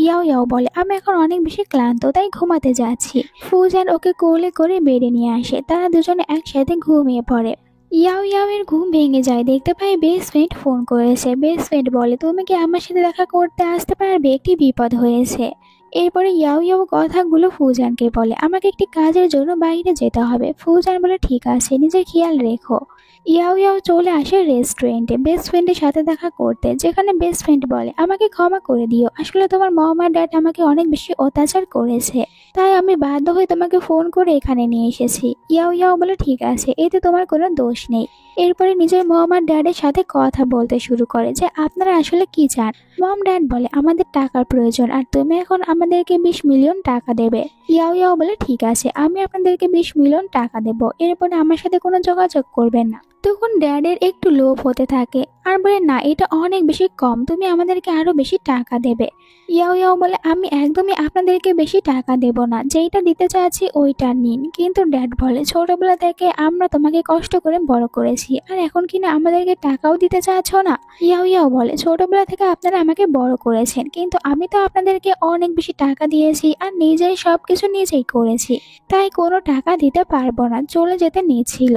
ইয়াও ইয়াও বলে, আমি এখন অনেক বেশি ক্লান্ত, তাই ঘুমাতে যাচ্ছি। ফুজান ওকে কোলে করে বেডে নিয়ে আসে, তারা দুজনে একসাথে ঘুমিয়ে পড়ে। ইয়াও ইয়াওয়ের ঘুম ভেঙে যায়, দেখতে পায় বেস্ট ফ্রেন্ড ফোন করেছে। বেস্ট ফ্রেন্ড বলে, তুমি কি আমার সাথে দেখা করতে আসতে পারবে? একটি বিপদ হয়েছে। এরপরে ইয়াও ইয়াও কথাগুলো ফুজানকে বলে, আমাকে একটি কাজের জন্য বাইরে যেতে হবে। ফুজান বলে, ঠিক আছে, নিজের খেয়াল রেখো। ইয়াও ইয়াও চলে আসে রেস্টুরেন্টে বেস্ট ফ্রেন্ডের সাথে দেখা করতে, যেখানে বেস্ট ফ্রেন্ড বলে, আমাকে ক্ষমা করে দিও, আসলে তোমার মম আর ড্যাড আমাকে অনেক বেশি অত্যাচার করেছে, তাই আমি বাধ্য হয়ে তোমাকে ফোন করে এখানে নিয়ে এসেছি। ইয়াও ইয়াও বলে, ঠিক আছে, এতে তোমার কোনো দোষ নেই। এরপরে নিজের মম আর ড্যাডের সাথে কথা বলতে শুরু করে যে আপনারা আসলে কি চান। মম ড্যাড বলে, আমাদের টাকার প্রয়োজন, আর তুমি এখন আমাদেরকে 20 মিলিয়ন টাকা দেবে। ইয়াও ইয়াও বলে, ঠিক আছে, আমি আপনাদেরকে 20 মিলিয়ন টাকা দেব, এরপরে আমার সাথে কোনো যোগাযোগ করবেন না। তখন ড্যাডের একটু লোভ হতে থাকে আর বলে, না, এটা অনেক বেশি কম, তুমি আমাদেরকে আরো বেশি টাকা দেবে। ইয়াও ইয়াও বলে, আমি একদমই আপনাদেরকে বেশি টাকা দেব না, যেইটা দিতে চাচ্ছি ওইটা নিন। কিন্তু ড্যাড বলে, ছোটবেলা থেকে আমরা তোমাকে কষ্ট করে বড় করেছি, আর এখন কিনা আমাদেরকে টাকাও দিতে চাচ্ছ না। ইয়াও ইয়াও বলে, ছোটবেলা থেকে আপনারা আমাকে বড় করেছেন, কিন্তু আমি তো আপনাদেরকে অনেক বেশি টাকা দিয়েছি আর নিজেই সবকিছু নিজেই করেছি, তাই কোনো টাকা দিতে পারবো না, চলে যেতে নিয়েছিল।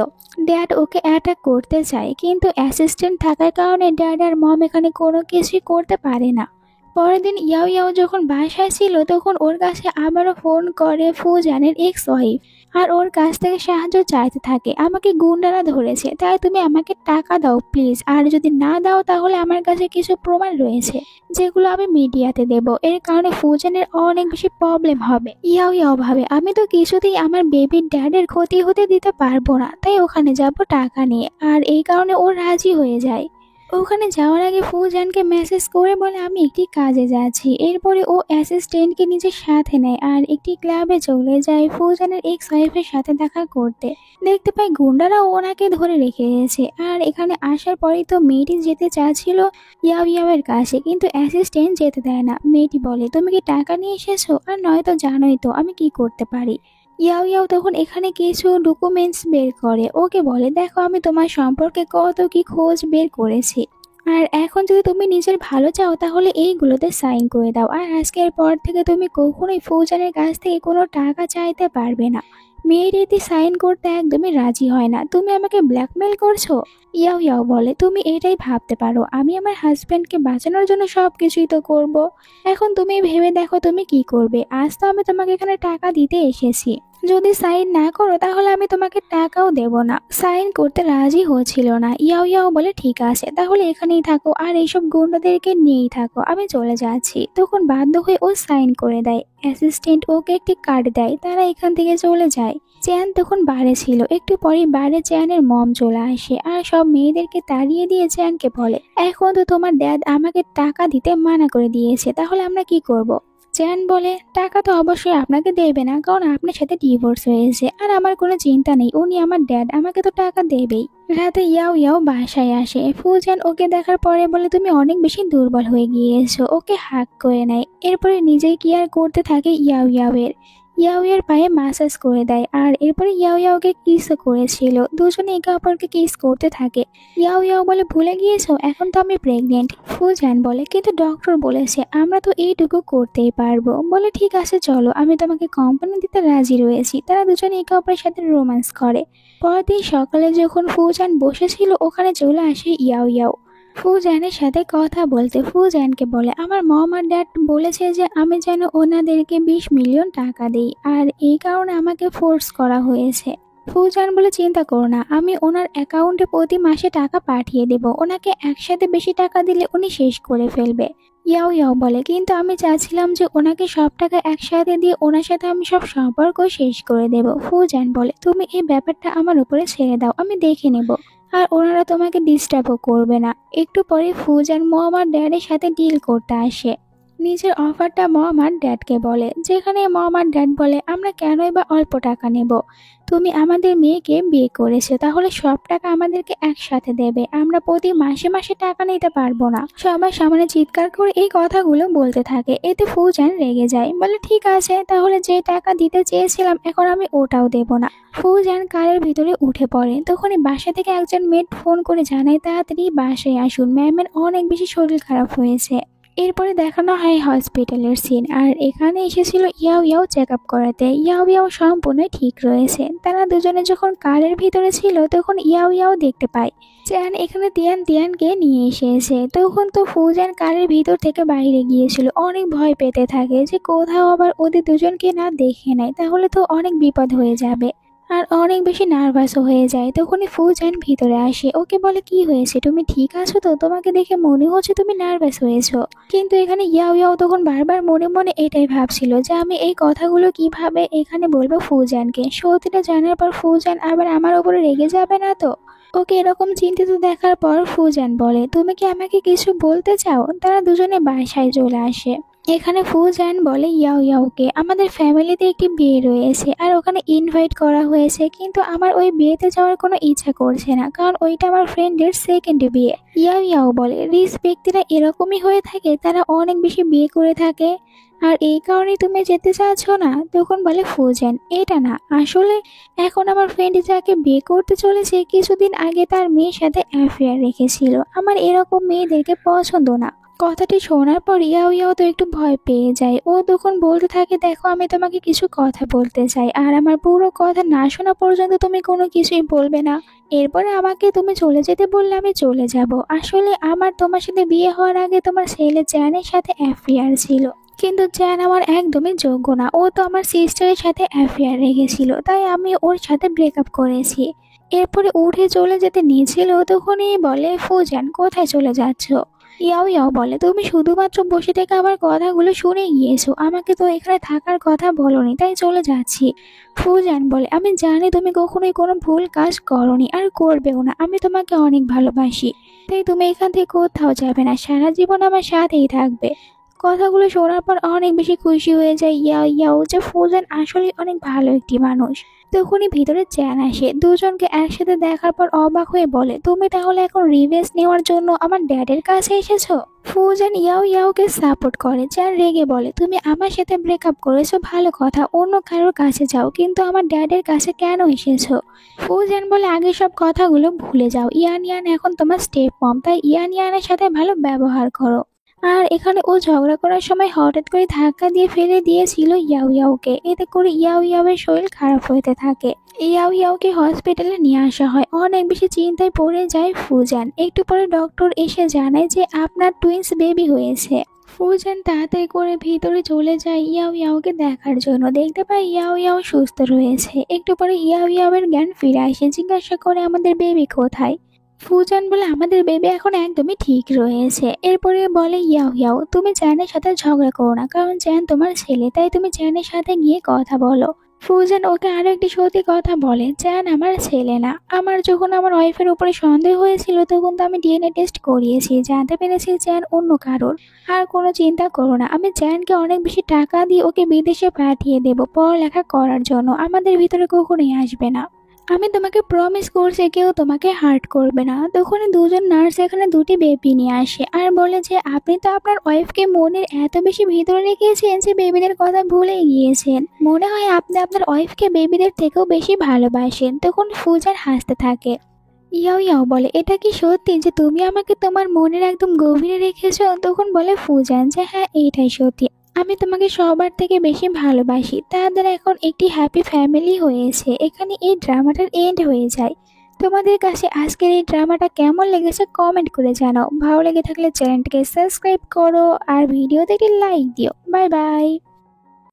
ড্যাড ওকে অ্যাটাক করতে চায়, কিন্তু অ্যাসিস্ট্যান্ট থাকার কারণে ড্যাড আর মম এখানে কোনো কিছুই করতে পারে না। পরের দিন ইয়াও ইয়াও যখন বাসায় ছিল, তখন ওর কাছে আবারও ফোন করে ফুজানের এক্স ওয়াইফ, আর ওর কাছ থেকে সাহায্য চাইতে থাকে, আমাকে গুন্ডারা ধরেছে, তাই তুমি আমাকে টাকা দাও প্লিজ, আর যদি না দাও তাহলে আমার কাছে কিছু প্রমাণ রয়েছে যেগুলো আমি মিডিয়াতে দেব, এর কারণে ফুজানের অনেক বেশি প্রবলেম হবে। ইয়াও ইয়াও ভাবে, আমি তো কিছুতেই আমার বেবির ড্যাডের ক্ষতি হতে দিতে পারবো না, তাই ওখানে যাব টাকা নিয়ে, আর এই কারণে ও রাজি হয়ে যায়। ওখানে যাওয়ার আগে ফুজানকে মেসেজ করে বলে, আমি একটি কাজে যাচ্ছি। এরপরে ও অ্যাসিস্ট্যান্টকে নিজের সাথে নেয় আর একটি ক্লাবে চলে যায় ফুজানের এক্স ওয়াইফের সাথে দেখা করতে। দেখতে পায় গুন্ডারা ওনাকে ধরে রেখে গেছে, আর এখানে আসার পরেই তো মেয়েটি যেতে চাচ্ছিল ইয়াও ইয়াওয়ের কাছে, কিন্তু অ্যাসিস্ট্যান্ট যেতে দেয় না। মেয়েটি বলে, তুমি কি টাকা নিয়ে এসেছো? আর নয়তো জানোই তো আমি কি করতে পারি। ইয়াও ইয়াও তখন এখানে কিছু ডকুমেন্টস বের করে, ওকে বলে, দেখো আমি তোমার সম্পর্কে কত কি খোঁজ বের করেছি, আর এখন যদি তুমি নিজের ভালো চাও তাহলে এইগুলোতে সাইন করে দাও, আর আজকের পর থেকে তুমি কখনোই ফৌজানের কাছ থেকে কোনো টাকা চাইতে পারবে না। মেয়ের এতে সাইন করতে একদমই রাজি হয় না, তুমি আমাকে ব্ল্যাকমেল করছো। ইয়াও ইয়াও বলে, তুমি এটাই ভাবতে পারো, আমি আমার হাজব্যান্ডকে বাঁচানোর জন্য সব কিছুই তো করবো, এখন তুমি ভেবে দেখো তুমি কি করবে। আজ তো আমি তোমাকে এখানে টাকা দিতে এসেছি, যদি সাইন না করো তাহলে আমি তোমাকে টাকাও দেব না। সাইন করতে রাজি হচ্ছিল না। ইয়াও ইয়াও বলে, ঠিক আছে, তাহলে এখানেই থাকো আর এইসব গুন্ডাদেরকে নিয়েই থাকো, আমি চলে যাচ্ছি। তখন বাধ্য হয়ে ও সাইন করে দেয়। অ্যাসিস্ট্যান্ট ওকে একটি কার্ড দেয়, তারা এখান থেকে চলে যায়। চ্যান তখন বারে ছিল, একটু পরে বারে চ্যানের মম চলে আসে আর সব মেয়েদেরকে তাড়িয়ে দিয়ে চ্যানকে বলে, এখন তো তোমার ড্যাড আমাকে টাকা দিতে মানা করে দিয়েছে, তাহলে আমরা কি করব। চ্যান বলে, টাকা তো অবশ্যই আপনাকে দেবে না, কারণ আপনার সাথে ডিভোর্স হয়েছে, আর আমার কোনো চিন্তা নেই, উনি আমার ড্যাড, আমাকে তো টাকা দেবেই। রাতে ইয়াও ইয়াও বাসায় আসে। ফুজান ওকে দেখার পরে বলে, তুমি অনেক বেশি দুর্বল হয়ে গিয়েছো, ওকে হাগ করে নেয়। এরপরে নিজেই কেয়ার করতে থাকে ইয়াও ইয়াওয়ের। ইয়াও ইয়ার পায়ে মাসাজ করে দেয়, আর এরপরে ইয়াও ইয়াওকে কিসও করেছিল। দুজনে একে অপরকে কিস করতে থাকে। ইয়াও ইয়াও বলে, ভুলে গিয়েছো, এখন তো আমি প্রেগনেন্ট। ফুজান বলে, কিন্তু ডক্টর বলেছে আমরা তো এইটুকু করতেই পারবো। বলে, ঠিক আছে চলো, আমি তোমাকে কোম্পানি দিতে রাজি রয়েছি। তারা দুজনে একে অপরের সাথে রোম্যান্স করে। পরদিন সকালে যখন ফুজান বসেছিল, ওখানে চলে আসে ইয়াও ইয়াও। ফুজানের সাথে কথা বলতে ফুজানকে বলে আমার মম আর ড্যাড বলেছে যে আমি যেন ওনাদেরকে 20 মিলিয়ন টাকা দিই, আর এই কারণে আমাকে ফোর্স করা হয়েছে। ফুজান বলে চিন্তা করো না, আমি ওনার অ্যাকাউন্টে প্রতি মাসে টাকা পাঠিয়ে দেব, ওনাকে একসাথে বেশি টাকা দিলে উনি শেষ করে ফেলবে। ইয়াও ইয়াও বলে কিন্তু আমি চাচ্ছিলাম যে ওনাকে সব টাকা একসাথে দিয়ে ওনার সাথে আমি সব সম্পর্ক শেষ করে দেব। ফুজান বলে তুমি এই ব্যাপারটা আমার উপরে ছেড়ে দাও, আমি দেখে নেব, আর ওনারা তোমাকে ডিস্টার্বও করবে না। একটু পরে ফুজান মম আর ড্যাডের সাথে ডিল করতে আসে। নিজের অফারটা মম আর ড্যাডকে বলে, যেখানে মম আর ড্যাড বলে আমরা কেনই বা অল্প টাকা নেব, তুমি আমাদের মেয়েকে বিয়ে করেছো, তাহলে সব টাকা আমাদেরকে একসাথে দেবে, আমরা প্রতি মাসে মাসে টাকা নিতে পারবো না। সবার সামনে চিৎকার করে এই কথাগুলো বলতে থাকে। এতে ফুজান রেগে যায়, বলে ঠিক আছে, তাহলে যে টাকা দিতে চেয়েছিলাম এখন আমি ওটাও দেব না। ফুজান কারের ভিতরে উঠে পড়ে, তখনই বাসা থেকে একজন মেড ফোন করে জানায় তাড়াতাড়ি বাসায় আসুন, ম্যামের অনেক বেশি শরীর খারাপ হয়েছে। এরপরে দেখানো হয় হসপিটালের সিন, আর এখানে এসেছিল ইয়াও ইয়াও চেক আপ করাতে। ইয়াও ইয়াও সম্পূর্ণ ঠিক রয়েছে। তারা দুজনে যখন কারের ভিতরে ছিল তখন ইয়াও ইয়াও দেখতে পায় চ্যান এখানে তিয়ান তিয়ানকে নিয়ে এসেছে। তখন তো ফুজান কারের ভিতর থেকে বাইরে গিয়েছিল, অনেক ভয় পেতে থাকে যে কোথাও আবার ওদের দুজনকে না দেখে নেয়, তাহলে তো অনেক বিপদ হয়ে যাবে, আর অনেক বেশি নার্ভাসও হয়ে যায়। তখনই ফুজান ভিতরে আসে, ওকে বলে কি হয়েছে, তুমি ঠিক আছো তো, তোমাকে দেখে মনে হচ্ছে তুমি নার্ভাস হয়েছো। কিন্তু এখানে ইয়াও ইয়াও তখন বারবার মনে মনে এটাই ভাবছিল যে আমি এই কথাগুলো কিভাবে এখানে বলবো ফুজানকে। সত্যিটা জানার পর ফুজান আবার আমার উপরে রেগে যাবে না তো। ওকে এরকম চিন্তিত দেখার পর ফুজান বলে তুমি কি আমাকে কিছু বলতে চাও। তারা দুজনে বাসায় চলে আসে। এখানে ফুজান বলে ইয়াও ইয়াওকে আমাদের ফ্যামিলিতে একটি বিয়ে রয়েছে আর ওখানে ইনভাইট করা হয়েছে, কিন্তু আমার ওই বিয়েতে যাওয়ার কোনো ইচ্ছা করছে না, কারণ ওইটা আমার ফ্রেন্ডের সেকেন্ড বিয়ে। ইয়াও ইয়াও বলে রিচ ব্যক্তিরা এরকমই হয়ে থাকে, তারা অনেক বেশি বিয়ে করে থাকে, আর এই কারণেই তুমি যেতে চাচ্ছ না। তখন বলে ফুজান এটা না, আসলে এখন আমার ফ্রেন্ড যাকে বিয়ে করতে চলেছে কিছুদিন আগে তার মেয়ের সাথে অ্যাফেয়ার রেখেছিল, আমার এরকম মেয়েদেরকে পছন্দ না। কথাটি শোনার পর ইয়াও ইয়াও তো একটু ভয় পেয়ে যায়। ও তখন বলতে থাকে দেখো আমি তোমাকে কিছু কথা বলতে চাই, আর আমার পুরো কথা না শোনা পর্যন্ত তুমি কোনো কিছুই বলবে না। এরপরে আমাকে তুমি চলে যেতে বললে আমি চলে যাব। আসলে আমার তোমার সাথে বিয়ে হওয়ার আগে তোমার ছেলে চ্যানের সাথে অ্যাফেয়ার ছিল, কিন্তু চ্যান আমার একদমই যোগ্য না, ও তো আমার সিস্টারের সাথে অ্যাফেয়ার রেখেছিল, তাই আমি ওর সাথে ব্রেকআপ করেছি। এরপরে উঠে চলে যেতে নিয়েছিল, তখনই বলে ফুজান কোথায় চলে যাচ্ছ। ইয়াও ইয়াও বলে তুমি শুধুমাত্র বসে থেকে আমার কথাগুলো শুনে গিয়েছো, আমাকে তো এখানে থাকার কথা বলনি, তাই চলে যাচ্ছি। ফুজান বলে আমি জানি তুমি কখনোই কোনো ভুল কাজ করনি আর করবেও না, আমি তোমাকে অনেক ভালোবাসি, তাই তুমি এখান থেকে কোথাও যাবে না, সারা জীবন আমার সাথেই থাকবে। কথাগুলো শোনার পর অনেক বেশি খুশি হয়ে যায় ইয়াও ইয়াও যে ফুজান আসলে অনেক ভালো একটি মানুষ। তখনই ভিতরে চ্যান আসে, দুজনকে একসাথে দেখার পর অবাক হয়ে বলে তুমি তাহলে এখন রিভেঞ্জ নেওয়ার জন্য আমার ড্যাডের কাছে এসেছো। ফুজান ইয়াও ইয়াওকে সাপোর্ট করে। চ্যান রেগে বলে তুমি আমার সাথে ব্রেকআপ করেছো ভালো কথা, অন্য কারোর কাছে যাও, কিন্তু আমার ড্যাডের কাছে কেন এসেছো। ফুজান বলে আগে সব কথাগুলো ভুলে যাও, ইয়ান ইয়ান এখন তোমার স্টেপ মম, তাই ইয়ান ইয়ানের সাথে ভালো ব্যবহার করো। আর এখানে ও ঝগড়া করার সময় হঠাৎ করে ধাক্কা দিয়ে ফেলে দিয়েছিল ইয়াও ইয়াওকে, এতে করে ইয়াও ইয়াওয়ের শরীর খারাপ হতে থাকে। ইয়াও ইয়াওকে হসপিটালে নিয়ে আসা হয়। অনেক বেশি চিন্তায় পড়ে যায় ফুজান। একটু পরে ডক্টর এসে জানায় যে আপনার টুইন্স বেবি হয়েছে। ফুজান তাড়াতাড়ি করে ভিতরে চলে যায় ইয়াও ইয়াওকে দেখার জন্য। দেখতে পায় ইয়াও ইয়াও সুস্থ রয়েছে। একটু পরে ইয়াও ইয়াওয়ের জ্ঞান ফিরে আসে, জিজ্ঞাসা করে আমাদের বেবি কোথায়। ফুজান বলে আমাদের বেবি এখন একদমই ঠিক রয়েছে। এরপরে বলে ইয়াও ইয়াও তুমি চ্যানের সাথে ঝগড়া করো না, কারণ চ্যান তোমার ছেলে, তাই তুমি চ্যানের সাথে গিয়ে কথা বলো। ফুজান ওকে আরো একটি সত্যি কথা বলে, চ্যান আমার ছেলে না। আমার যখন আমার ওয়াইফের উপরে সন্দেহ হয়েছিল তখন তো আমি ডিএনএ টেস্ট করিয়েছি, জানতে পেরেছি চ্যান অন্য কারোর। আর কোনো চিন্তা করো না, আমি চ্যানকে অনেক বেশি টাকা দিয়ে ওকে বিদেশে পাঠিয়ে দেবো পড়ালেখা করার জন্য, আমাদের ভিতরে কখনোই আসবে না। আমি তোমাকে প্রমিস করছি কেউ তোমাকে হার্ট করবে না। তখন দুজন নার্স এখানে দুটি বেবি নিয়ে আসে আর বলে যে আপনি তো আপনার ওয়াইফকে মনের এত বেশি ভিতরে রেখেছেন যে বেবিদের কথা ভুলে গিয়েছেন, মনে হয় আপনি আপনার ওয়াইফকে বেবিদের থেকেও বেশি ভালোবাসেন। তখন ফুজান হাসতে থাকে। ইয়াও ইয়াও বলে এটা কি সত্যি যে তুমি আমাকে তোমার মনের একদম গভীরে রেখেছো। তখন বলে ফুজান যে হ্যাঁ এইটাই সত্যি, আমি তোমাকে সবার থেকে বেশি ভালোবাসি। তাদের এখন একটি হ্যাপি ফ্যামিলি হয়েছে। এখানে এই ড্রামাটার এন্ড হয়ে যায়। তোমাদের কাছে আজকের এই ড্রামাটা কেমন লেগেছে কমেন্ট করে জানাও। ভালো লেগে থাকলে চ্যানেলটিকে সাবস্ক্রাইব করো আর ভিডিওতে একটি লাইক দিও। Bye bye.